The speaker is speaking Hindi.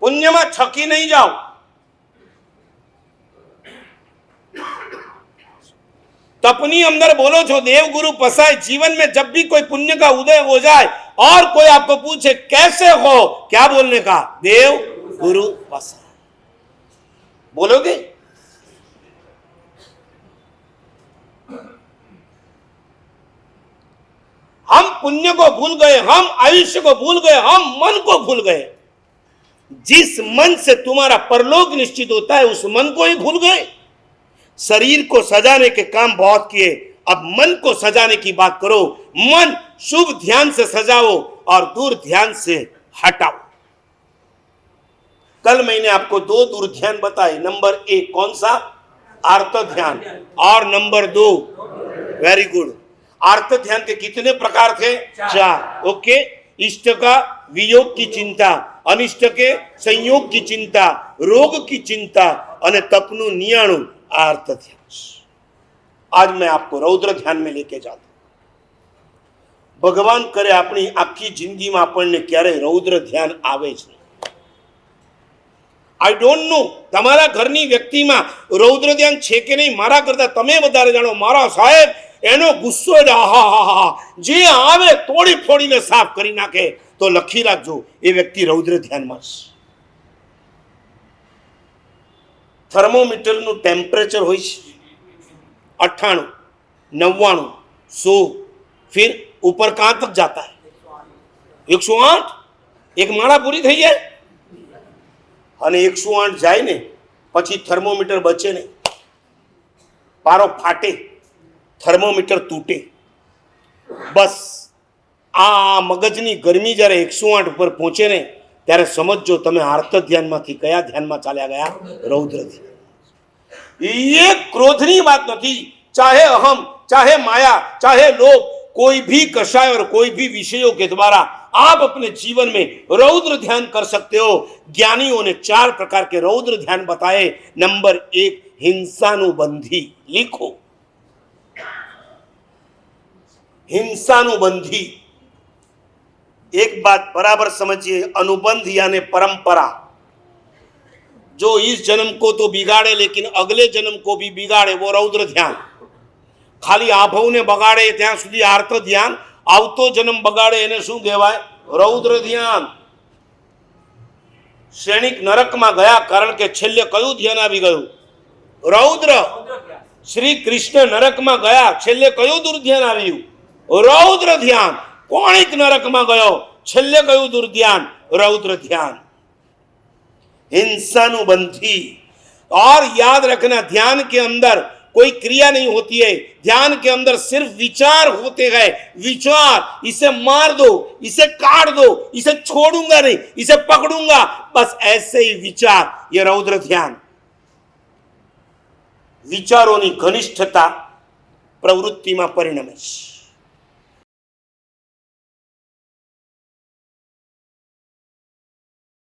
पुण्यમાં છકી નહીં જાઓ। तपनी अंदर बोलो छो देव गुरु पसाए। जीवन में जब भी कोई पुण्य का उदय हो जाए और कोई आपको पूछे कैसे हो, क्या बोलने का? देव गुरु पसाए। बोलोगे? हम पुण्य को भूल गए, हम आयुष्य को भूल गए, हम मन को भूल गए। जिस मन से तुम्हारा परलोक निश्चित होता है उस मन को ही भूल गए। शरीर को सजाने के काम बहुत किए, अब मन को सजाने की बात करो। मन शुभ ध्यान से सजाओ और दूर ध्यान से हटाओ। कल मैंने आपको 2 दूर ध्यान बताए। नंबर 1 कौन सा? आर्त ध्यान। और नंबर 2, वेरी गुड, आर्त ध्यान के कितने प्रकार थे? 4। ओके। इष्ट का वियोग की चिंता, अनिष्ट के संयोग की चिंता, रोग की चिंता और तपनु नियाणु आर्त ध्यान। आज मैं आपको रौद्र ध्यान में लेके जाता हूं। भगवान करे अपनी आखी जिंदगी में आपने क्यारे रौद्र ध्यान आवे ज नहीं। आई डोंट नो तमारा घरनी व्यक्ति में रौद्र ध्यान छे के नहीं। मारा करता तमे वधारे जाणो। मारा साहेब एनो गुस्सो जे आवे तोड़ी फोड़ीने साफ करी नाखे। तो लखी राखजो ए व्यक्ति रौद्र ध्यान में। थर्मोमीटर नु टेम्परेचर होय छे 98, 99, 100, फिर ऊपर कहां तक जाता है? 108। एक माळा पूरी थई जाए અને 108 जाए ने पछी थर्मोमीटर बचे नहीं। पारो फाटे, थर्मोमीटर तूटे। बस आ मगजनी गर्मी जયારે 108 पर पहुंचे ने ત્યારે સમજો તમે આર્ત ધ્યાનમાંથી કયા ધ્યાનમાં ચાલ્યા ગયા? રૌદ્ર ધ્યાન। ये क्रोधनी बात नहीं। चाहे अहम, चाहे माया, चाहे लोभ, कोई भी कषाय और कोई भी विषयों के द्वारा आप अपने जीवन में रौद्र ध्यान कर सकते हो। ज्ञानियों ने 4 प्रकार के रौद्र ध्यान बताए। नंबर 1 हिंसानुबंधी। लिखो, हिंसानुबंधी। एक बात बराबर समझिए, अनुबंध यानी परंपरा। जो इस जन्म को तो बिगाड़े लेकिन अगले जन्म को भी बिगाड़े, वो रौद्र ध्यान। खाली आभव ने बगाड़े ત્યાં સુધી આર્ત ध्यान, આવતો જન્મ બગાડે એને શું કહેવાય? રૌદ્ર ध्यान। સૈનિક નરકમાં ગયા કારણ કે છેલ્લે કયું ધ્યાન આવી ગયું? રૌદ્ર। શ્રી કૃષ્ણ નરકમાં ગયા છેલ્લે કયું દુર્ધ્યાન આવ્યું? રૌદ્ર ध्यान। કોણિક નરકમાં ગયો છેલ્લે કયું દુર્ધ્યાન? રૌદ્ર ध्यान। हिंसानुबंधी। और याद रखना, ध्यान के अंदर कोई क्रिया नहीं होती है। ध्यान के अंदर सिर्फ विचार होते गए। विचार, इसे मार दो, इसे काट दो, इसे छोड़ूंगा नहीं, इसे पकड़ूंगा, बस ऐसे ही विचार। ये रौद्र ध्यान। विचारों की घनिष्ठता प्रवृत्ति में परिणमे छे।